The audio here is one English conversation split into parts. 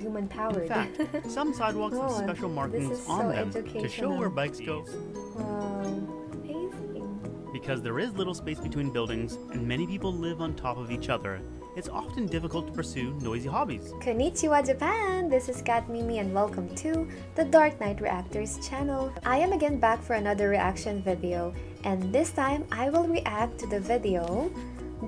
human-powered. In fact, some sidewalks have special markings on them to show where bikes go. Wow, amazing. Because there is little space between buildings and many people live on top of each other, it's often difficult to pursue noisy hobbies. Konnichiwa Japan! This is CATmimi and welcome to the Dark Knight Reactors channel. I am again back for another reaction video, and this time I will react to the video,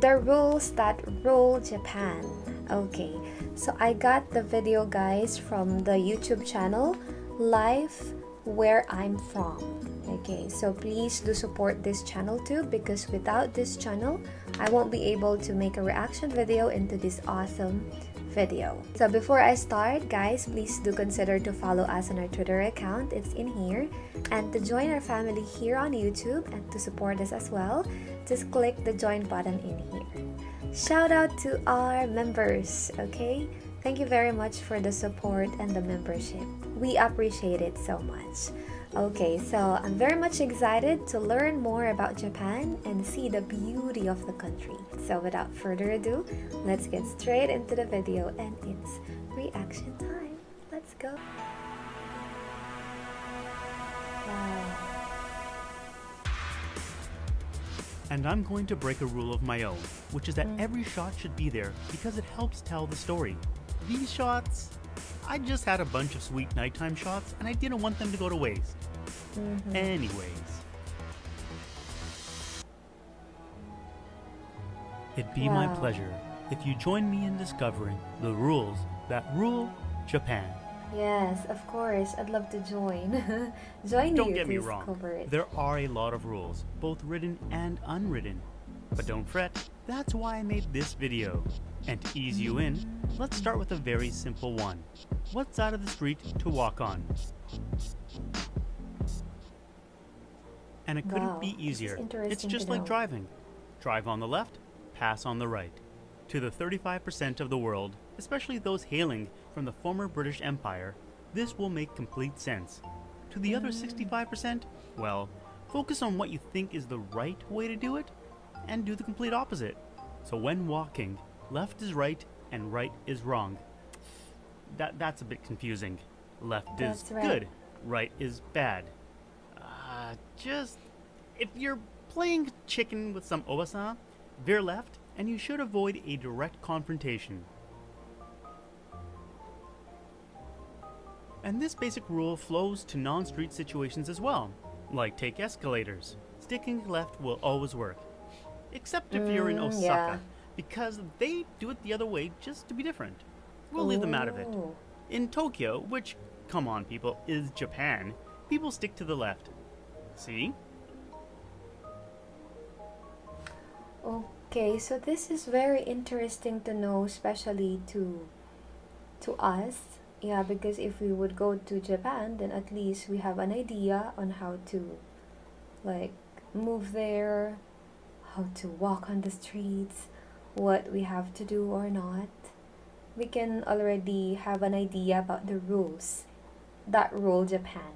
The Rules That Rule Japan. Okay, so I got the video, guys, from the YouTube channel Life Where I'm From. Okay, so please do support this channel too, because without this channel I won't be able to make a reaction video into this awesome video. So before I start, guys, please do consider to follow us on our Twitter account, it's in here, and to join our family here on YouTube and to support us as well, just click the join button in here. Shout out to our members, okay? Thank you very much for the support and the membership. We appreciate it so much. Okay, so I'm very much excited to learn more about Japan and see the beauty of the country. So without further ado, let's get straight into the video and it's reaction time. Let's go. Wow. And I'm going to break a rule of my own, which is that every shot should be there because it helps tell the story. These shots, I just had a bunch of sweet nighttime shots and I didn't want them to go to waste. Anyways. It'd be my pleasure if you join me in discovering the rules that rule Japan. Yes, of course. I'd love to join. Join Don't you get me to wrong, discover it. there are a lot of rules, both written and unwritten. But don't fret, that's why I made this video. And to ease you in, let's start with a very simple one. What side of the street to walk on? And it couldn't be easier. It's just like driving. Drive on the left, pass on the right. To the 35% of the world, especially those hailing from the former British Empire, this will make complete sense. To the other 65%, well, focus on what you think is the right way to do it, and do the complete opposite. So when walking, left is right and right is wrong. That's a bit confusing. Left is good, right is bad. Just, if you're playing chicken with some obasan, veer left, and you should avoid a direct confrontation. And this basic rule flows to non-street situations as well, like take escalators. Sticking left will always work, except if you're in Osaka, because they do it the other way just to be different. We'll leave them out of it. In Tokyo, which, come on people, is Japan, people stick to the left. See? Okay, so this is very interesting to know, especially to us. Yeah, because if we would go to Japan, then at least we have an idea on how to like move there, how to walk on the streets, what we have to do or not. We can already have an idea about the rules that rule Japan.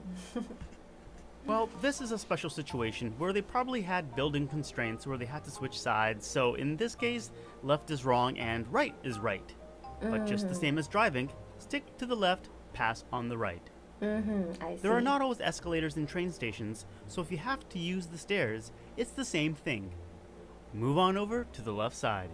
Well, this is a special situation where they probably had building constraints where they had to switch sides, so in this case, left is wrong and right is right. But just the same as driving, stick to the left, pass on the right. I see. There are not always escalators in train stations, so if you have to use the stairs, it's the same thing. Move on over to the left side.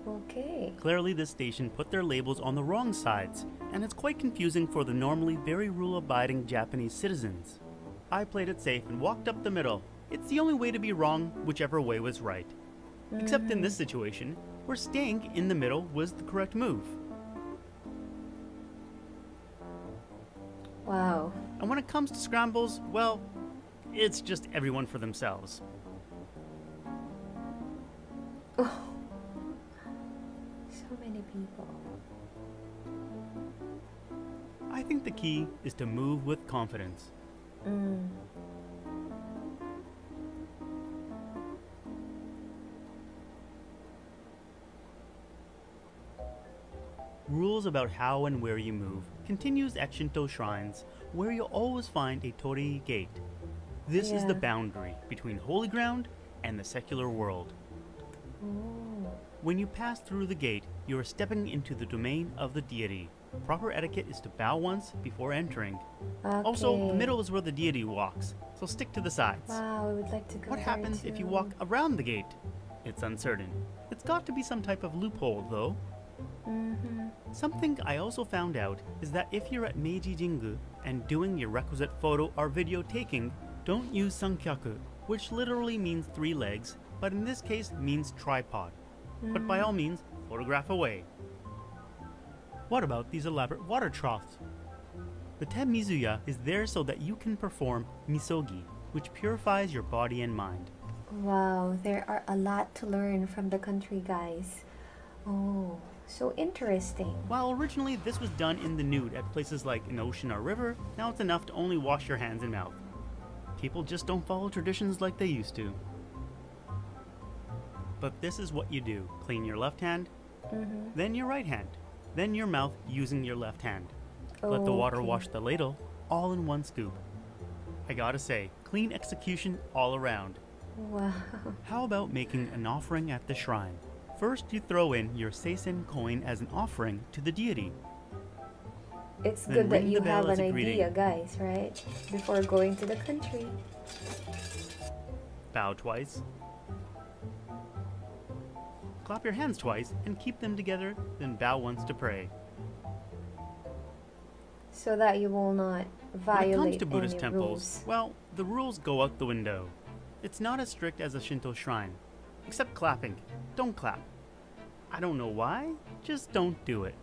Okay. Clearly this station put their labels on the wrong sides, and it's quite confusing for the normally very rule-abiding Japanese citizens. I played it safe and walked up the middle. It's the only way to be wrong, whichever way was right. Except in this situation, where staying in the middle was the correct move. Wow. And when it comes to scrambles, well, it's just everyone for themselves. Oh. So many people. I think the key is to move with confidence. Rules about how and where you move continues at Shinto shrines, where you'll always find a torii gate. This is the boundary between holy ground and the secular world. When you pass through the gate, you are stepping into the domain of the deity. Proper etiquette is to bow once before entering. Okay. Also, the middle is where the deity walks, so stick to the sides. Wow, I would like to go. What happens if you walk around the gate? It's uncertain. It's got to be some type of loophole, though. Something I also found out is that if you're at Meiji Jingu and doing your requisite photo or video taking, don't use sankyaku, which literally means 3 legs, but in this case means tripod. But by all means, photograph away. What about these elaborate water troughs? The Te-mizuya is there so that you can perform misogi, which purifies your body and mind. Wow, there are a lot to learn from the country, guys. Oh, so interesting. While originally this was done in the nude at places like an ocean or river, now it's enough to only wash your hands and mouth. People just don't follow traditions like they used to. But this is what you do. Clean your left hand, then your right hand, then your mouth using your left hand. Let the water wash the ladle, all in one scoop. I gotta say, clean execution all around. Wow. How about making an offering at the shrine? First, you throw in your seisen coin as an offering to the deity. It's Then good that ring you the bell have as an a idea, greeting. guys, right? Before going to the country. Bow twice. Clap your hands twice and keep them together, then bow once to pray. So that you will not violate When it comes to Buddhist any temples, rules. well, the rules go out the window. It's not as strict as a Shinto shrine. Except clapping. Don't clap. I don't know why, just don't do it.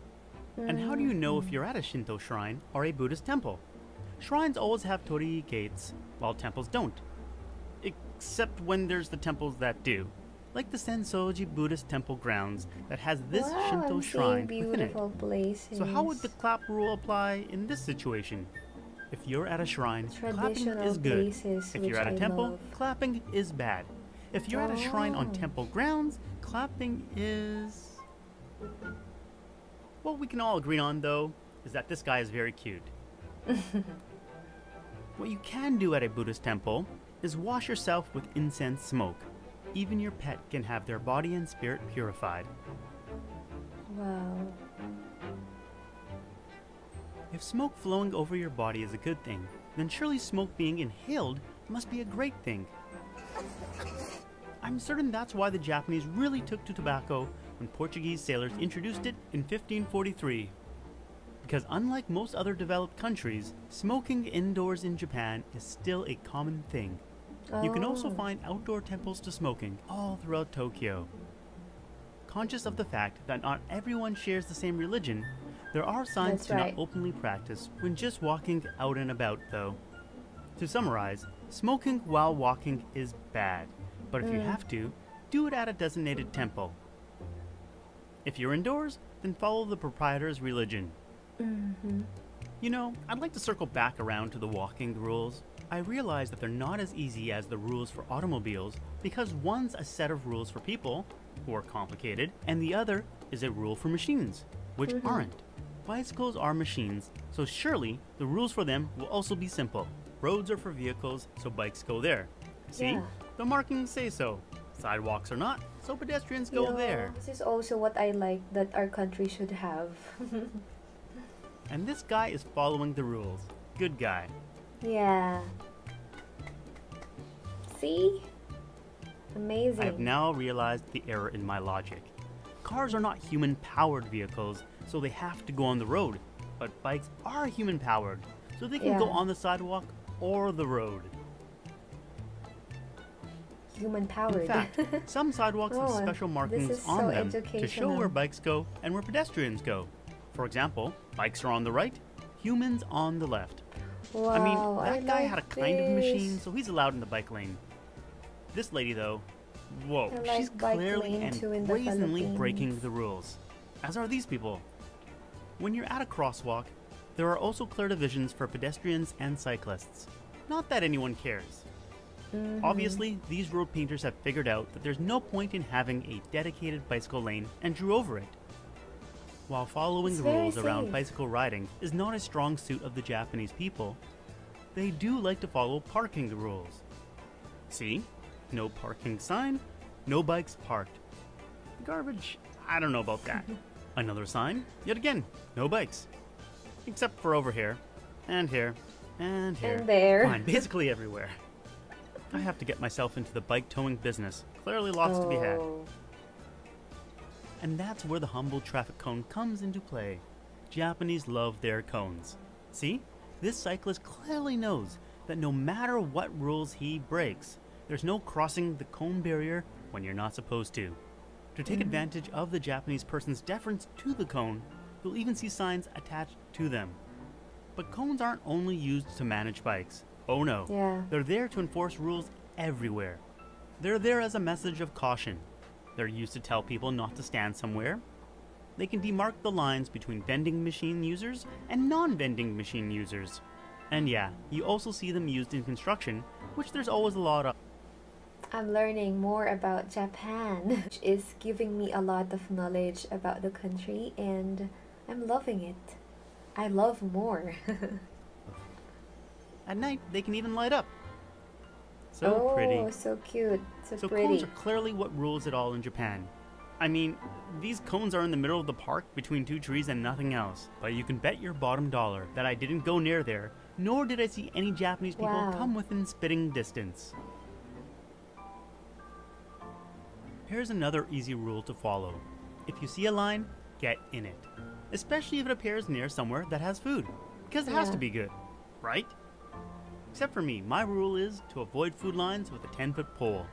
And how do you know if you're at a Shinto shrine or a Buddhist temple? Shrines always have torii gates, while temples don't. Except when there's the temples that do. Like the Sensoji Buddhist temple grounds that has this Wow, Shinto I'm shrine seeing within it. beautiful places. So how would the clap rule apply in this situation? If you're at a shrine, clapping Traditional is good. places, If which you're at a I temple, love. clapping is bad. If you're at a shrine on Oh. temple grounds, clapping is... What we can all agree on, though, is that this guy is very cute. What you can do at a Buddhist temple is wash yourself with incense smoke. Even your pet can have their body and spirit purified. Wow. If smoke flowing over your body is a good thing, then surely smoke being inhaled must be a great thing. I'm certain that's why the Japanese really took to tobacco when Portuguese sailors introduced it in 1543. Because unlike most other developed countries, smoking indoors in Japan is still a common thing. You can also find outdoor temples to smoking all throughout Tokyo. Conscious of the fact that not everyone shares the same religion, there are signs That's to right. not openly practice when just walking out and about, though. To summarize, smoking while walking is bad, but if you have to, do it at a designated temple. If you're indoors, then follow the proprietor's religion. You know, I'd like to circle back around to the walking rules. I realize that they're not as easy as the rules for automobiles because one's a set of rules for people, who are complicated, and the other is a rule for machines, which aren't. Bicycles are machines, so surely the rules for them will also be simple. Roads are for vehicles, so bikes go there. See? Yeah. The markings say so. Sidewalks are not, so pedestrians go Yeah, there. This is also what I like that our country should have. And this guy is following the rules. Good guy. Yeah. See? Amazing. I have now realized the error in my logic. Cars are not human-powered vehicles, so they have to go on the road. But bikes are human-powered, so they can go Yeah. on the sidewalk or the road. Human In powered. fact, some sidewalks have Oh, special this markings is on so them to show educational. where bikes go and where pedestrians go. For example, bikes are on the right, humans on the left. Wow, I mean, that guy like had a kind of machine, this. so he's allowed in the bike lane. This lady, though, whoa, I like she's bike clearly lane and too in the brazenly breaking Philippines. the rules. As are these people. When you're at a crosswalk, there are also clear divisions for pedestrians and cyclists. Not that anyone cares. Obviously, these road painters have figured out that there's no point in having a dedicated bicycle lane and drew over it. While following It's the rules very around safe. bicycle riding is not a strong suit of the Japanese people, they do like to follow parking rules. See? No parking sign, no bikes parked. Garbage? I don't know about that. Another sign, yet again, no bikes. Except for over here, and here, and here. And there. Fine, basically everywhere. I have to get myself into the bike towing business. Clearly lots to be had. And that's where the humble traffic cone comes into play. Japanese love their cones. See? This cyclist clearly knows that no matter what rules he breaks, there's no crossing the cone barrier when you're not supposed to. To take advantage of the Japanese person's deference to the cone, you'll even see signs attached to them. But cones aren't only used to manage bikes. Oh no. Yeah. They're there to enforce rules everywhere. They're there as a message of caution. They're used to tell people not to stand somewhere. They can demark the lines between vending machine users and non-vending machine users. And yeah, you also see them used in construction, which there's always a lot of. I'm learning more about Japan, which is giving me a lot of knowledge about the country, and I'm loving it. I love more. At night, they can even light up. So pretty. Oh, so cute. So pretty. Cones are clearly what rules it all in Japan. I mean, these cones are in the middle of the park between two trees and nothing else. But you can bet your bottom dollar that I didn't go near there, nor did I see any Japanese people come within spitting distance. Here's another easy rule to follow. If you see a line, get in it. Especially if it appears near somewhere that has food. Because it has to be good, right? Except for me, my rule is to avoid food lines with a 10-foot pole.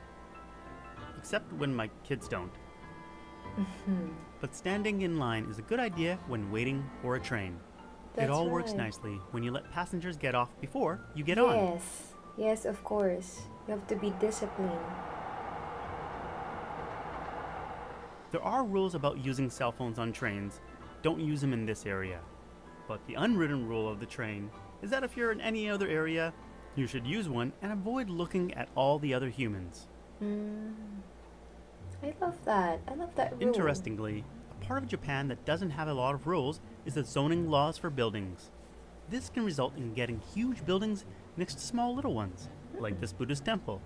Except when my kids don't. But standing in line is a good idea when waiting for a train. It all works nicely when you let passengers get off before you get on. Yes, of course. You have to be disciplined. There are rules about using cell phones on trains. Don't use them in this area. But the unwritten rule of the train is that if you're in any other area, you should use one and avoid looking at all the other humans. I love that. I love that rule. Interestingly, a part of Japan that doesn't have a lot of rules is the zoning laws for buildings. This can result in getting huge buildings next to small little ones, like this Buddhist temple.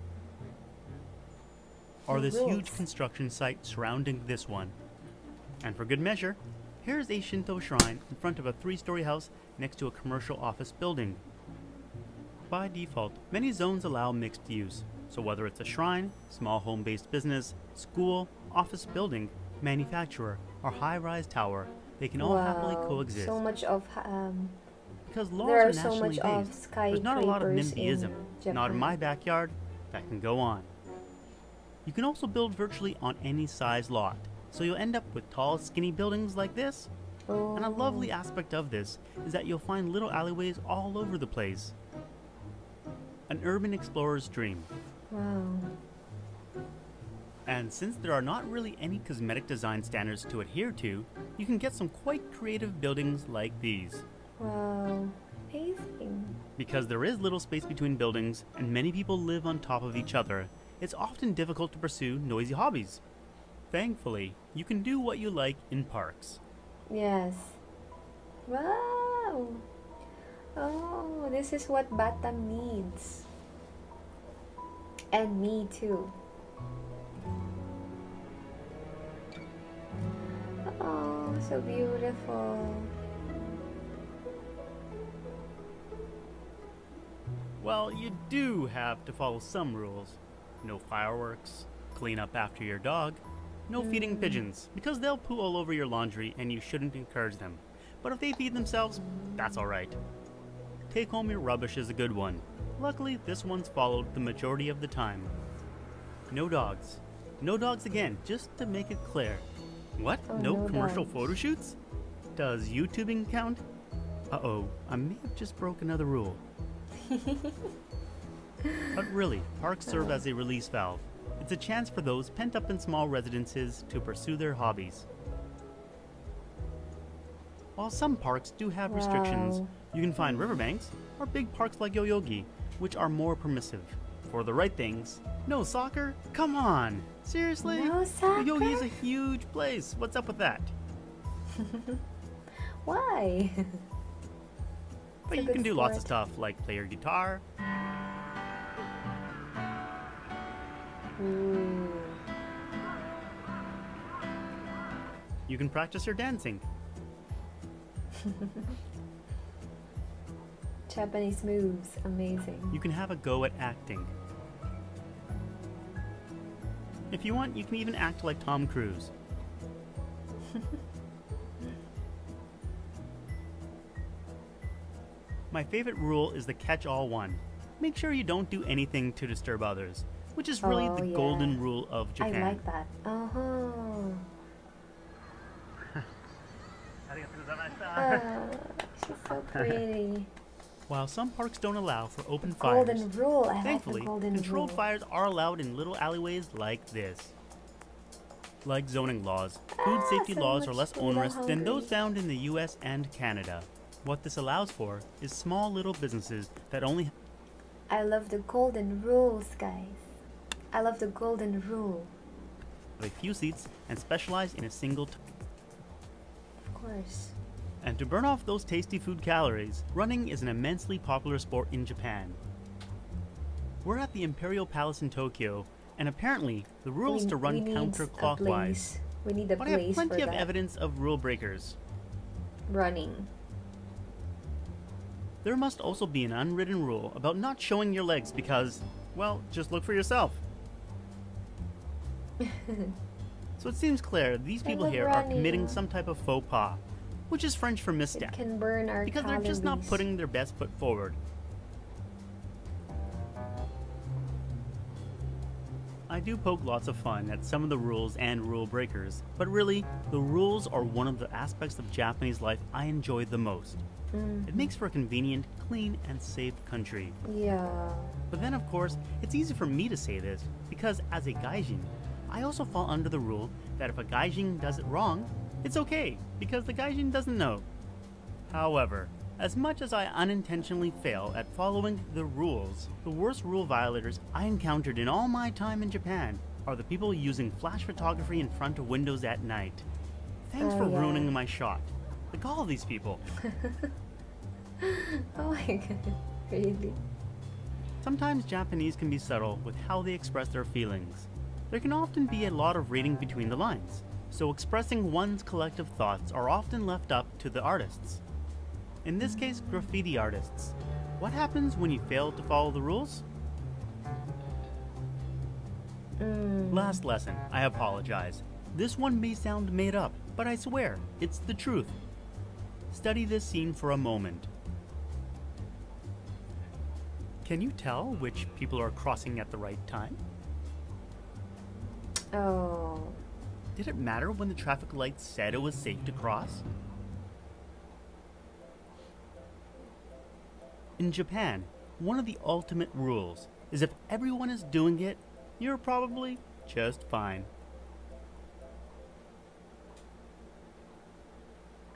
Or this huge construction site surrounding this one. And for good measure, here's a Shinto shrine in front of a 3-story house next to a commercial office building. By default, many zones allow mixed use, so whether it's a shrine, small home-based business, school, office building, manufacturer, or high-rise tower, they can all happily coexist. So much of because laws there are are so nationally much based. of There's not a lot of skyscrapers NIMBYism. Not in my backyard. That can go on. You can also build virtually on any size lot, so you'll end up with tall, skinny buildings like this. And a lovely aspect of this is that you'll find little alleyways all over the place. An urban explorer's dream. Wow. And since there are not really any cosmetic design standards to adhere to, you can get some quite creative buildings like these. Wow. Amazing. Because there is little space between buildings and many people live on top of each other, it's often difficult to pursue noisy hobbies. Thankfully, you can do what you like in parks. Yes. Wow. Oh, this is what BATam needs. And me too. Oh, so beautiful. Well, you do have to follow some rules. No fireworks, clean up after your dog, no feeding pigeons, because they'll poo all over your laundry and you shouldn't encourage them. But if they feed themselves, that's alright. Take home your rubbish is a good one. Luckily, this one's followed the majority of the time. No dogs. No dogs again, just to make it clear. What? Oh, no no commercial dogs. photo shoots? Does YouTubing count? Uh-oh, I may have just broke another rule. But really, parks serve as a release valve. It's a chance for those pent up in small residences to pursue their hobbies. While some parks do have restrictions, you can find riverbanks or big parks like Yoyogi, which are more permissive. For the right things. No soccer? Come on! Seriously? No soccer? Yoyogi is a huge place. What's up with that? Why? But you can do lots of stuff like play your guitar, You can practice your dancing. Japanese moves, amazing. You can have a go at acting. If you want, you can even act like Tom Cruise. My favorite rule is the catch-all one. Make sure you don't do anything to disturb others, which is really the golden rule of Japan. I like that. She's so pretty. While some parks don't allow for open fires, fires, golden rule. thankfully, like the golden controlled rule. fires are allowed in little alleyways like this. Like zoning laws, food safety laws are less onerous than those found in the US and Canada. What this allows for is small little businesses that only... I love the golden rules, guys. I love the golden rule. ...a few seats and specialize in a single... Of course. And to burn off those tasty food calories, running is an immensely popular sport in Japan. We're at the Imperial Palace in Tokyo, and apparently the rule is to run counterclockwise. We need a but I have place plenty for of that. evidence of rule breakers. Running. There must also be an unwritten rule about not showing your legs because, well, just look for yourself. So it seems clear these people here are committing some type of faux pas, which is French for misstep, It can burn our because calories. they're just not putting their best foot forward. I do poke lots of fun at some of the rules and rule breakers, but really, the rules are one of the aspects of Japanese life I enjoy the most. It makes for a convenient, clean, and safe country. Yeah. But then, of course, it's easy for me to say this, because as a gaijin, I also fall under the rule that if a gaijin does it wrong, it's okay, because the gaijin doesn't know. However, as much as I unintentionally fail at following the rules, the worst rule violators I encountered in all my time in Japan are the people using flash photography in front of windows at night. Thanks for ruining my shot. The gall of these people. Oh my god, really? Sometimes Japanese can be subtle with how they express their feelings. There can often be a lot of reading between the lines, so expressing one's collective thoughts are often left up to the artists. In this case, graffiti artists. What happens when you fail to follow the rules? Last lesson, I apologize. This one may sound made up, but I swear, it's the truth. Study this scene for a moment. Can you tell which people are crossing at the right time? Oh. Did it matter when the traffic light said it was safe to cross? In Japan, one of the ultimate rules is if everyone is doing it, you're probably just fine.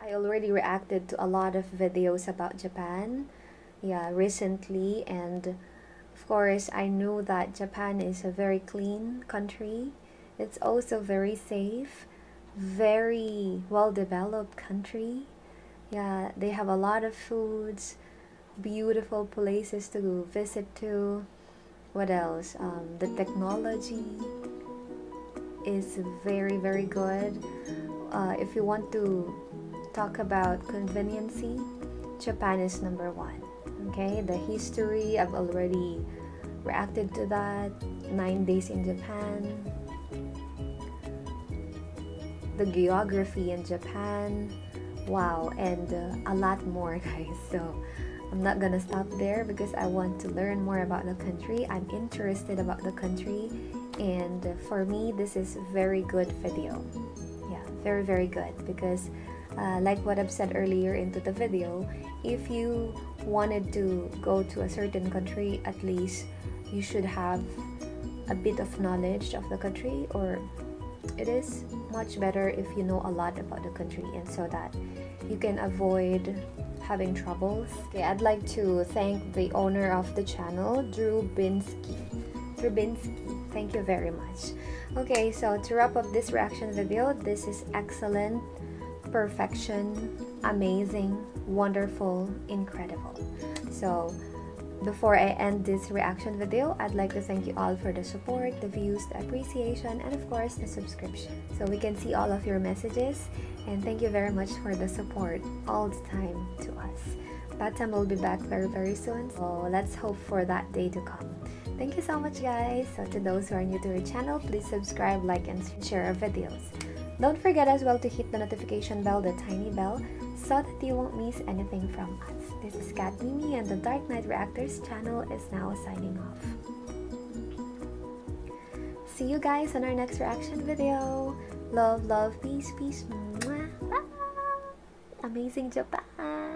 I already reacted to a lot of videos about Japan, recently, and of course I know that Japan is a very clean country. It's also very safe, very well-developed country. Yeah, they have a lot of foods, beautiful places to visit to. What else? The technology is very, very good. If you want to talk about conveniency, Japan is number one. Okay, the history, I've already reacted to that. 9 days in Japan. The geography in Japan. Wow, and a lot more, guys. So I'm not gonna stop there because I want to learn more about the country. I'm interested about the country, and for me this is a very good video. Yeah, very, very good, because like what I've said earlier into the video, if you wanted to go to a certain country, at least you should have a bit of knowledge of the country, or it is much better if you know a lot about the country, and so that you can avoid having troubles. Okay, I'd like to thank the owner of the channel, Drubinsky. Thank you very much. Okay, so to wrap up this reaction video, this is excellent, perfection, amazing, wonderful, incredible. So Before I end this reaction video, I'd like to thank you all for the support, the views, the appreciation, and of course, the subscription. So we can see all of your messages, and thank you very much for the support all the time to us. BATam will be back very soon, so let's hope for that day to come. Thank you so much, guys. So to those who are new to our channel, please subscribe, like, and share our videos. Don't forget as well to hit the notification bell, the tiny bell, so that you won't miss anything from us. This is CATmimi, and the Dark Knight Reactors channel is now signing off. See you guys on our next reaction video. Love, peace. Mwah. Amazing Japan!